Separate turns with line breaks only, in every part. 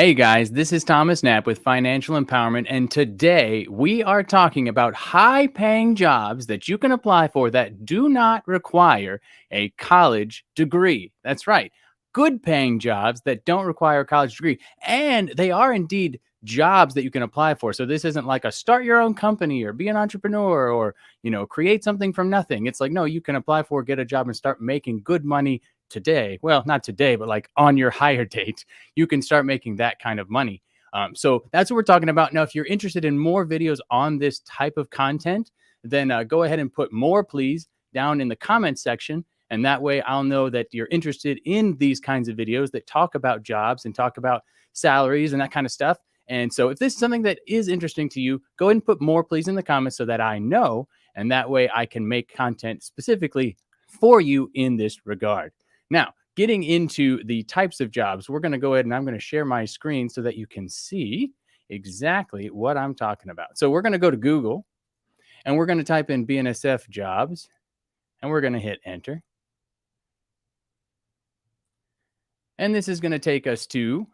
Hey guys, this is Thomas Knapp with Financial Empowerment, and today we are talking about high paying jobs that you can apply for that do not require a college degree. That's right, good paying jobs that don't require a college degree, and they are indeed jobs that you can apply for. So this isn't like a start your own company or be an entrepreneur or, create something from nothing. It's like, no, you can apply for, get a job, and start making good money today. Well, not today, but like on your hire date you can start making that kind of money. So that's what we're talking about. Now, if you're interested in more videos on this type of content, then go ahead and put more, please, down in the comments section. And that way I'll know that you're interested in these kinds of videos that talk about jobs and talk about salaries and that kind of stuff. And so if this is something that is interesting to you, go ahead and put more, please, in the comments so that I know. And that way I can make content specifically for you in this regard. Now, getting into the types of jobs, we're going to go ahead and I'm going to share my screen so that you can see exactly what I'm talking about. So we're going to go to Google and we're going to type in BNSF jobs and we're going to hit enter. And this is going to take us to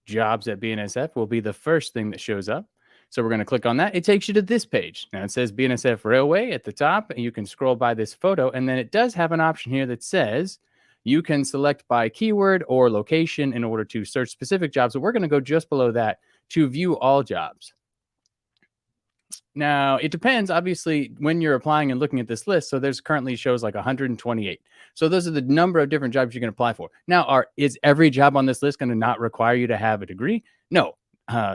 jobs at BNSF will be the first thing that shows up. So we're going to click on that. It takes you to this page. Now it says BNSF Railway at the top, and you can scroll by this photo. And then it does have an option here that says you can select by keyword or location in order to search specific jobs. So we're going to go just below that to view all jobs. Now, it depends, obviously, when you're applying and looking at this list. So there's currently shows like 128. So those are the number of different jobs you can apply for. Now, is every job on this list going to not require you to have a degree? No.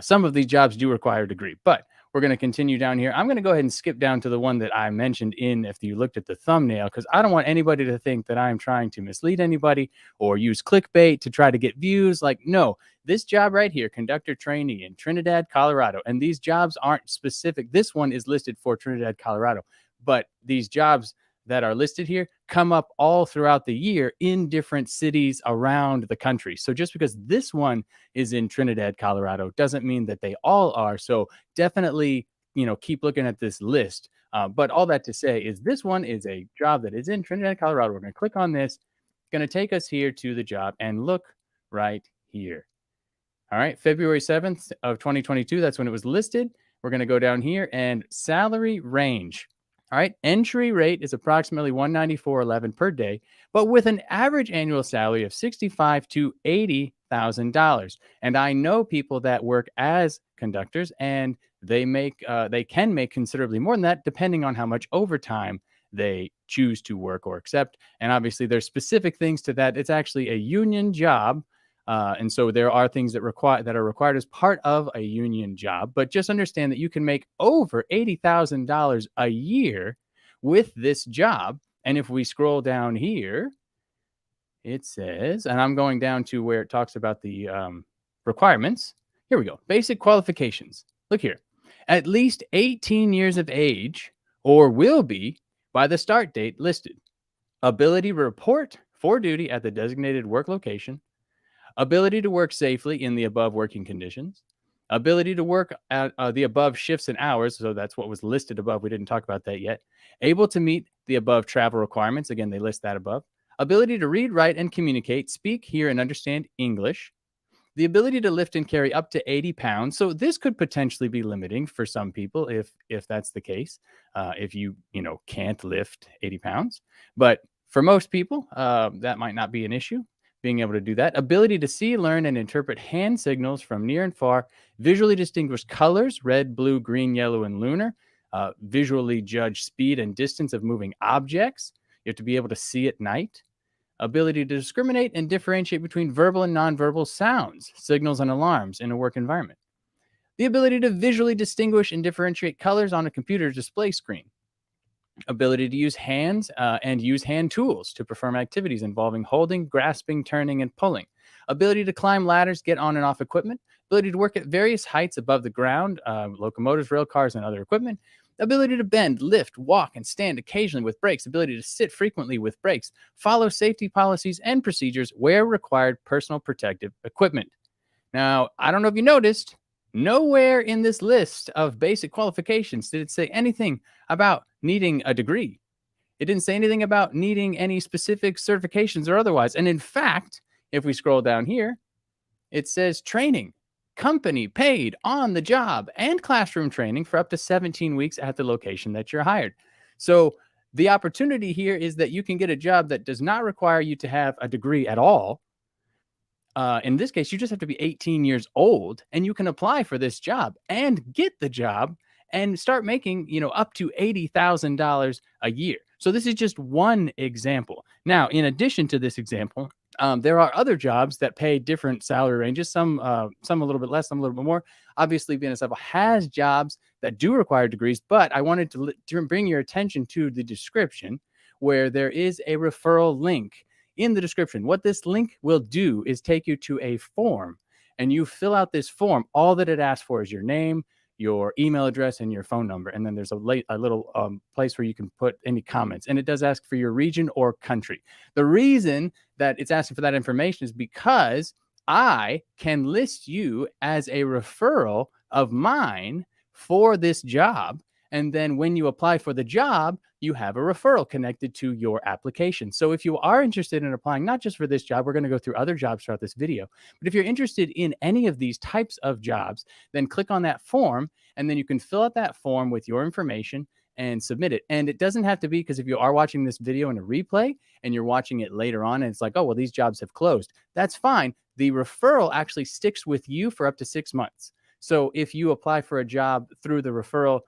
Some of these jobs do require a degree, but we're going to continue down here. I'm going to go ahead and skip down to the one that I mentioned if you looked at the thumbnail, because I don't want anybody to think that I'm trying to mislead anybody or use clickbait to try to get views. Like, no, this job right here, conductor trainee in Trinidad, Colorado, and these jobs aren't specific. This one is listed for Trinidad, Colorado, but these jobs that are listed here come up all throughout the year in different cities around the country. So just because this one is in Trinidad, Colorado, doesn't mean that they all are. So definitely, keep looking at this list. But all that to say is this one is a job that is in Trinidad, Colorado. We're going to click on this. It's going to take us here to the job and look right here. All right, February 7th of 2022, that's when it was listed. We're going to go down here and salary range. All right, entry rate is approximately $194.11 per day, but with an average annual salary of $65,000 to $80,000. And I know people that work as conductors, and they can make considerably more than that, depending on how much overtime they choose to work or accept. And obviously, there's specific things to that. It's actually a union job. And so there are things that are required as part of a union job. But just understand that you can make over $80,000 a year with this job. And if we scroll down here, it says, and I'm going down to where it talks about the requirements. Here we go. Basic qualifications. Look here. At least 18 years of age, or will be by the start date listed. Ability to report for duty at the designated work location. Ability to work safely in the above working conditions, ability to work at the above shifts and hours. So that's what was listed above. We didn't talk about that yet. Able to meet the above travel requirements. Again, they list that above. Ability to read, write, and communicate, speak, hear, and understand English. The ability to lift and carry up to 80 pounds. So this could potentially be limiting for some people if that's the case, if you can't lift 80 pounds. But for most people, that might not be an issue. Being able to do that. Ability to see, learn, and interpret hand signals from near and far. Visually distinguish colors, red, blue, green, yellow, and lunar. Visually judge speed and distance of moving objects. You have to be able to see at night. Ability to discriminate and differentiate between verbal and nonverbal sounds, signals, and alarms in a work environment. The ability to visually distinguish and differentiate colors on a computer display screen. Ability to use hands and use hand tools to perform activities involving holding, grasping, turning, and pulling. Ability to climb ladders, get on and off equipment. Ability to work at various heights above the ground, locomotives, rail cars, and other equipment. Ability to bend, lift, walk, and stand occasionally with brakes. Ability to sit frequently with brakes. Follow safety policies and procedures where required personal protective equipment. Now, I don't know if you noticed, nowhere in this list of basic qualifications did it say anything about needing a degree. It didn't say anything about needing any specific certifications or otherwise. And in fact, if we scroll down here, It says training, company paid on the job and classroom training for up to 17 weeks at the location that you're hired. So the opportunity here is that you can get a job that does not require you to have a degree at all. In this case, you just have to be 18 years old and you can apply for this job and get the job and start making, up to $80,000 a year. So this is just one example. Now, in addition to this example, there are other jobs that pay different salary ranges. Some a little bit less, some a little bit more. Obviously, BNSF has jobs that do require degrees, but I wanted to bring your attention to the description where there is a referral link in the description. What this link will do is take you to a form, and you fill out this form. All that it asks for is your name, your email address, and your phone number. And then there's a little place where you can put any comments. And it does ask for your region or country. The reason that it's asking for that information is because I can list you as a referral of mine for this job. And then when you apply for the job, you have a referral connected to your application. So if you are interested in applying, not just for this job, we're going to go through other jobs throughout this video, but if you're interested in any of these types of jobs, then click on that form, and then you can fill out that form with your information and submit it. And it doesn't have to be, because if you are watching this video in a replay and you're watching it later on and it's like, oh, well, these jobs have closed, that's fine. The referral actually sticks with you for up to 6 months. So if you apply for a job through the referral,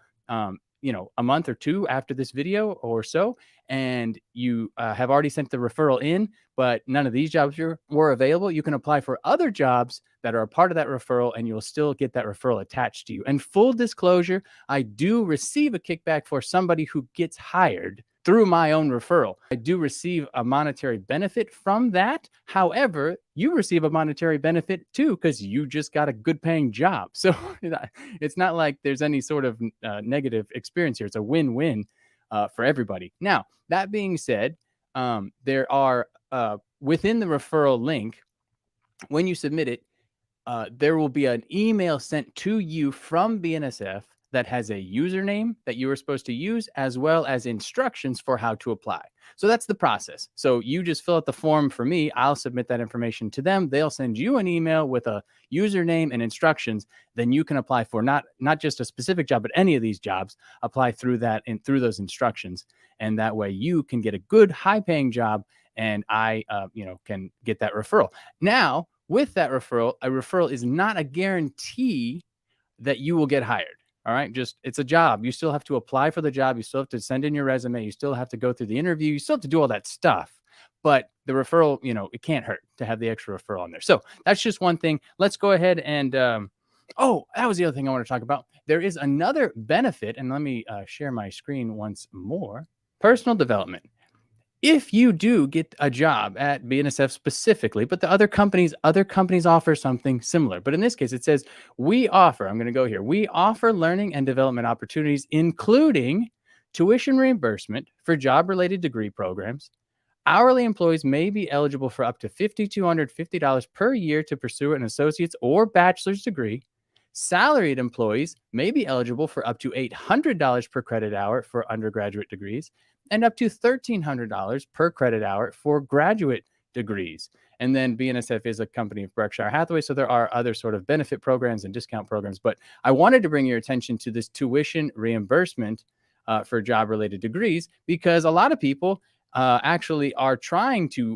a month or two after this video or so, and you have already sent the referral in, but none of these jobs were available, you can apply for other jobs that are a part of that referral, and you'll still get that referral attached to you. And full disclosure, I do receive a kickback for somebody who gets hired through my own referral. I do receive a monetary benefit from that. However, you receive a monetary benefit too, because you just got a good paying job. So it's not like there's any sort of negative experience here. It's a win-win for everybody. Now, that being said, there are within the referral link, when you submit it, there will be an email sent to you from BNSF that has a username that you are supposed to use, as well as instructions for how to apply. So that's the process. So you just fill out the form for me. I'll submit that information to them. They'll send you an email with a username and instructions. Then you can apply for not just a specific job, but any of these jobs. Apply through that and through those instructions. And that way you can get a good high paying job, and I can get that referral. Now, with that referral, a referral is not a guarantee that you will get hired. All right. It's a job. You still have to apply for the job. You still have to send in your resume. You still have to go through the interview. You still have to do all that stuff. But the referral, it can't hurt to have the extra referral on there. So that's just one thing. Let's go ahead and, that was the other thing I want to talk about. There is another benefit, and let me share my screen once more. Personal development. If you do get a job at BNSF specifically, but the other companies offer something similar. But in this case, it says we offer learning and development opportunities, including tuition reimbursement for job-related degree programs. Hourly employees may be eligible for up to $5,250 per year to pursue an associate's or bachelor's degree. Salaried employees may be eligible for up to $800 per credit hour for undergraduate degrees, and up to $1,300 per credit hour for graduate degrees. And then BNSF is a company of Berkshire Hathaway, so there are other sort of benefit programs and discount programs. But I wanted to bring your attention to this tuition reimbursement for job-related degrees, because a lot of people actually are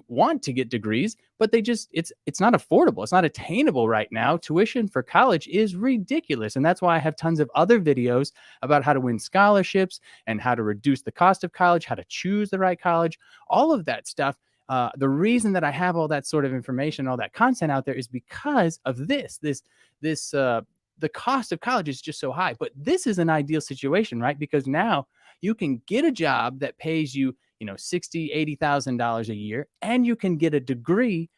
want to get degrees, but it's not affordable. It's not attainable right now. Tuition for college is ridiculous. And that's why I have tons of other videos about how to win scholarships and how to reduce the cost of college, how to choose the right college, all of that stuff. The reason that I have all that sort of information, all that content out there, is because of the cost of college is just so high. But this is an ideal situation, right? Because now you can get a job that pays you, $60,000, $80,000 a year, and you can get a degree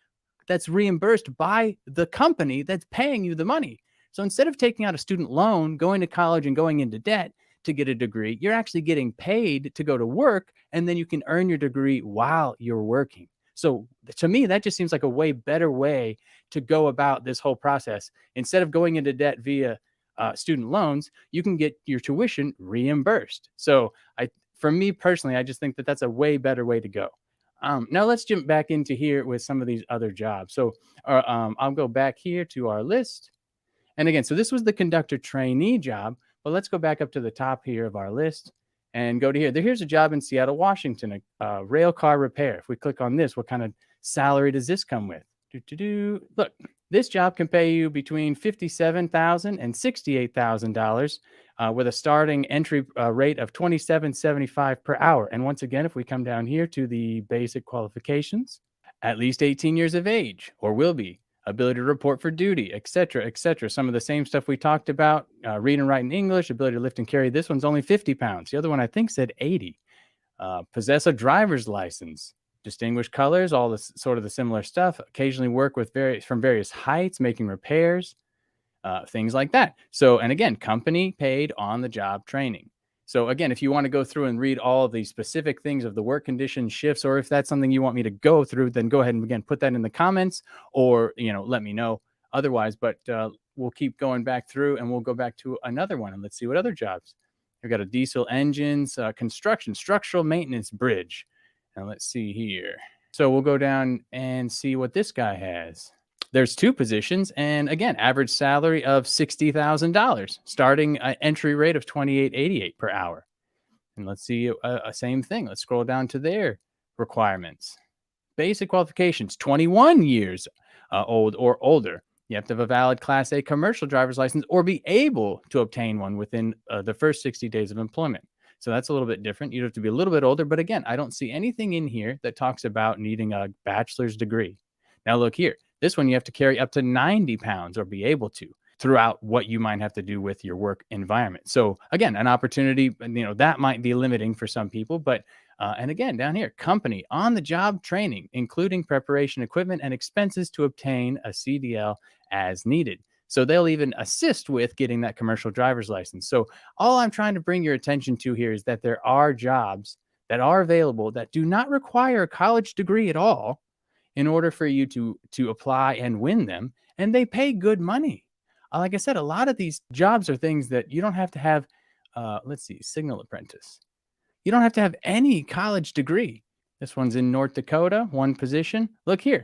that's reimbursed by the company that's paying you the money. So instead of taking out a student loan, going to college and going into debt to get a degree, you're actually getting paid to go to work, and then you can earn your degree while you're working. So to me, that just seems like a way better way to go about this whole process. Instead of going into debt via student loans, you can get your tuition reimbursed. So for me personally, I just think that that's a way better way to go. Now let's jump back into here with some of these other jobs. So I'll go back here to our list. And again, so this was the conductor trainee job, but let's go back up to the top here of our list and go to here. Here's a job in Seattle, Washington, a rail car repair. If we click on this, what kind of salary does this come with? Look, this job can pay you between $57,000 and $68,000 with a starting entry rate of $27.75 per hour. And once again, if we come down here to the basic qualifications, at least 18 years of age or will be, ability to report for duty, etc., etc. Some of the same stuff we talked about, read and write in English, ability to lift and carry. This one's only 50 pounds. The other one I think said 80. Possess a driver's license, distinguished colors, all this sort of the similar stuff. Occasionally work with various heights, making repairs, things like that. So, and again, company paid on the job training. So again, if you want to go through and read all of the specific things of the work conditions, shifts, or if that's something you want me to go through, then go ahead and again, put that in the comments or, let me know otherwise, but we'll keep going back through and we'll go back to another one and let's see what other jobs. We've got a diesel engines, construction, structural maintenance bridge. And let's see here. So we'll go down and see what this guy has. There's two positions, and again, average salary of $60,000, starting entry rate of $28.88 per hour. And let's see a same thing. Let's scroll down to their requirements. Basic qualifications: 21 years old or older. You have to have a valid Class A commercial driver's license or be able to obtain one within the first 60 days of employment. So that's a little bit different. You'd have to be a little bit older, but again, I don't see anything in here that talks about needing a bachelor's degree. Now look here. This one, you have to carry up to 90 pounds or be able to throughout what you might have to do with your work environment. So again, an opportunity, that might be limiting for some people, but, and again, down here, company on the job training, including preparation equipment and expenses to obtain a CDL as needed. So they'll even assist with getting that commercial driver's license. So all I'm trying to bring your attention to here is that there are jobs that are available that do not require a college degree at all in order for you to apply and win them, and they pay good money. Like I said, a lot of these jobs are things that you don't have to have, let's see, signal apprentice. You don't have to have any college degree. This one's in North Dakota, one position. Look here.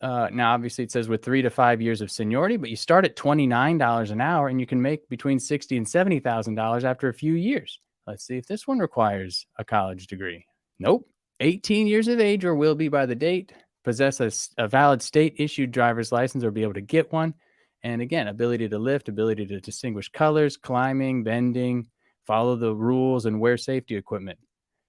Now, obviously, it says with 3 to 5 years of seniority, but you start at $29 an hour, and you can make between $60,000 and $70,000 after a few years. Let's see if this one requires a college degree. Nope. 18 years of age or will be by the date. Possess a valid state-issued driver's license or be able to get one. And again, ability to lift, ability to distinguish colors, climbing, bending, follow the rules, and wear safety equipment.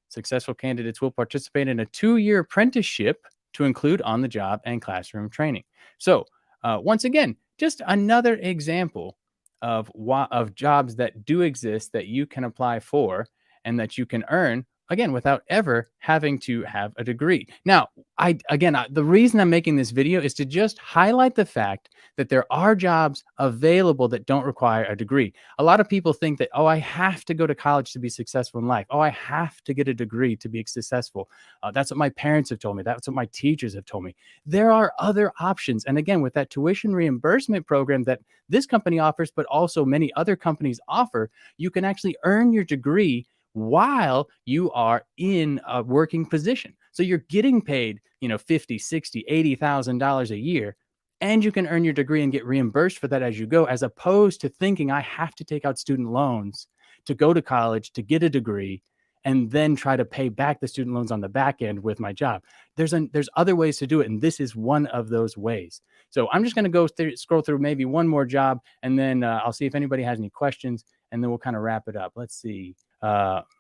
Successful candidates will participate in a 2-year apprenticeship to include on-the-job and classroom training. So once again, just another example of jobs that do exist that you can apply for and that you can earn, again, without ever having to have a degree. Now, the reason I'm making this video is to just highlight the fact that there are jobs available that don't require a degree. A lot of people think that, I have to go to college to be successful in life. I have to get a degree to be successful. That's what my parents have told me. That's what my teachers have told me. There are other options. And again, with that tuition reimbursement program that this company offers, but also many other companies offer, you can actually earn your degree while you are in a working position. So you're getting paid, $50,000, $60,000, $80,000 a year, and you can earn your degree and get reimbursed for that as you go, as opposed to thinking I have to take out student loans to go to college to get a degree and then try to pay back the student loans on the back end with my job. There's other ways to do it, and this is one of those ways. So I'm just going to scroll through maybe one more job, and then I'll see if anybody has any questions, and then we'll kind of wrap it up. Let's see.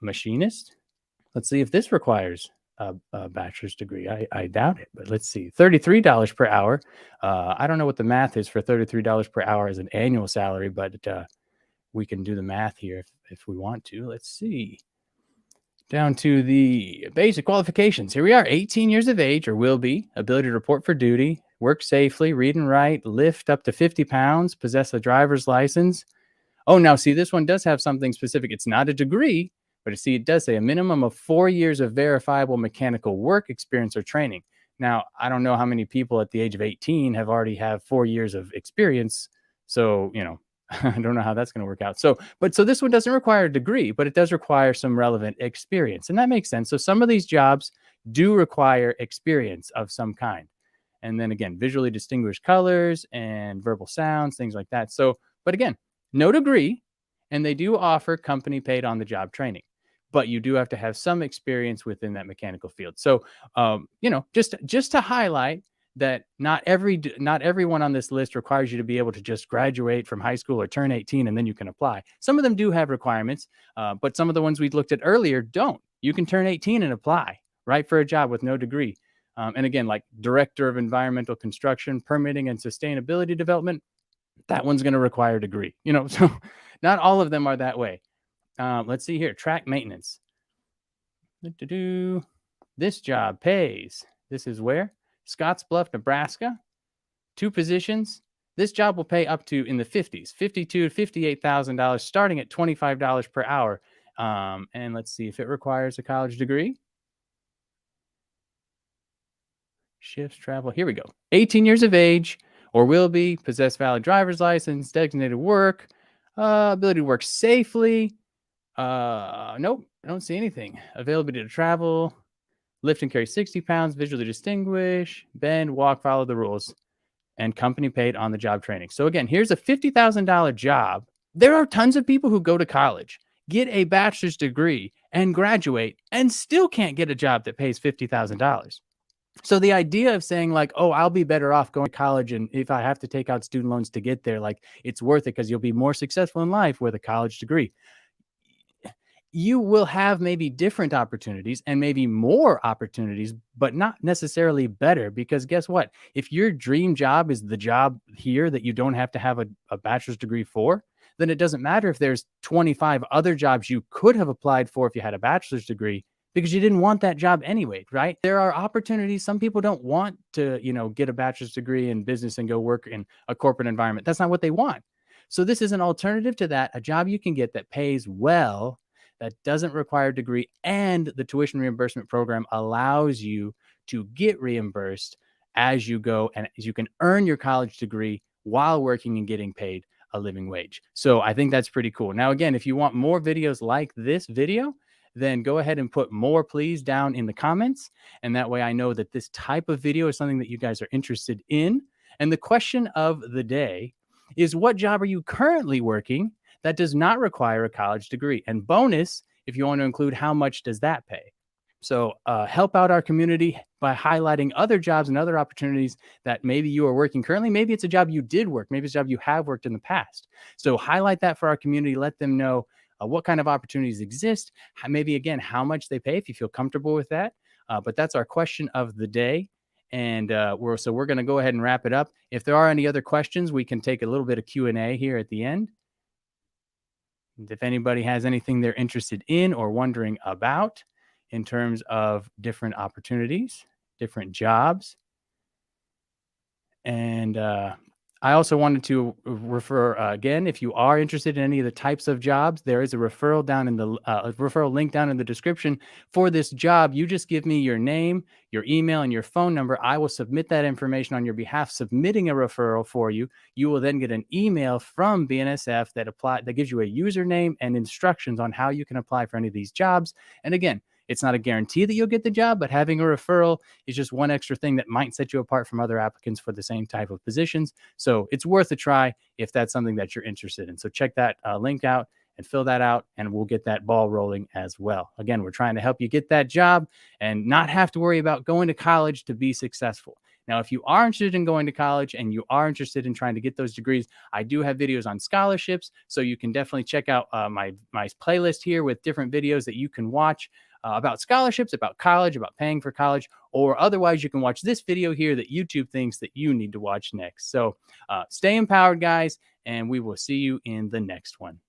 Machinist. Let's see if this requires a bachelor's degree. I doubt it, but let's see. $33 per hour. I don't know what the math is for $33 per hour as an annual salary, but we can do the math here if we want to. Let's see. Down to the basic qualifications. Here we are, 18 years of age or will be, ability to report for duty, work safely, read and write, lift up to 50 pounds, possess a driver's license. Oh, now see, this one does have something specific. It's not a degree, but it does say a minimum of 4 years of verifiable mechanical work experience or training. Now, I don't know how many people at the age of 18 have already have 4 years of experience. So, I don't know how that's going to work out. So this one doesn't require a degree, but it does require some relevant experience. And that makes sense. So some of these jobs do require experience of some kind. And then again, visually distinguished colors and verbal sounds, things like that. So, but again, no degree, and they do offer company paid on the job training, but you do have to have some experience within that mechanical field. So, just to highlight that not everyone on this list requires you to be able to just graduate from high school or turn 18 and then you can apply. Some of them do have requirements, but some of the ones we looked at earlier don't. You can turn 18 and apply, right, for a job with no degree. And again, like director of environmental construction, permitting, and sustainability development, that one's going to require a degree. So not all of them are that way. Let's see here. Track maintenance. This job pays. This is where? Scottsbluff, Nebraska. 2 positions. This job will pay up to in the 50s, $52,000 to $58,000, starting at $25 per hour. And let's see if it requires a college degree. Shifts, travel. Here we go. 18 years of age or will be, possess valid driver's license, designated work, ability to work safely. Nope, I don't see anything. Availability to travel, lift and carry 60 pounds, visually distinguish, bend, walk, follow the rules, and company paid on the job training. So again, here's a $50,000 job. There are tons of people who go to college, get a bachelor's degree, and graduate, and still can't get a job that pays $50,000. So the idea of saying like, oh, I'll be better off going to college, and if I have to take out student loans to get there, like it's worth it because you'll be more successful in life with a college degree. You will have maybe different opportunities and maybe more opportunities, but not necessarily better, because guess what? If your dream job is the job here that you don't have to have a bachelor's degree for, then it doesn't matter if there's 25 other jobs you could have applied for if you had a bachelor's degree, because you didn't want that job anyway, right? There are opportunities. Some people don't want to, get a bachelor's degree in business and go work in a corporate environment. That's not what they want. So this is an alternative to that, a job you can get that pays well, that doesn't require a degree, and the tuition reimbursement program allows you to get reimbursed as you go, and you can earn your college degree while working and getting paid a living wage. So I think that's pretty cool. Now, again, if you want more videos like this video, then go ahead and put more, please, down in the comments. And that way I know that this type of video is something that you guys are interested in. And the question of the day is, what job are you currently working that does not require a college degree? And bonus, if you want to include, how much does that pay? So help out our community by highlighting other jobs and other opportunities that maybe you are working currently. Maybe it's a job you did work. Maybe it's a job you have worked in the past. So highlight that for our community. Let them know what kind of opportunities exist, maybe, again, how much they pay if you feel comfortable with that. But that's our question of the day. And we're going to go ahead and wrap it up. If there are any other questions, we can take a little bit of Q&A here at the end. And if anybody has anything they're interested in or wondering about in terms of different opportunities, different jobs. And I also wanted to refer again, if you are interested in any of the types of jobs, there is a referral down in the referral link down in the description for this job. You just give me your name, your email, and your phone number. I will submit that information on your behalf, submitting a referral for you. You will then get an email from BNSF that gives you a username and instructions on how you can apply for any of these jobs. And again, it's not a guarantee that you'll get the job, but having a referral is just one extra thing that might set you apart from other applicants for the same type of positions. So it's worth a try if that's something that you're interested in. So check that link out and fill that out, and we'll get that ball rolling as well. Again, we're trying to help you get that job and not have to worry about going to college to be successful. Now, if you are interested in going to college and you are interested in trying to get those degrees, I do have videos on scholarships. So you can definitely check out my playlist here with different videos that you can watch about scholarships, about college, about paying for college, or otherwise you can watch this video here that YouTube thinks that you need to watch next. So stay empowered, guys, and we will see you in the next one.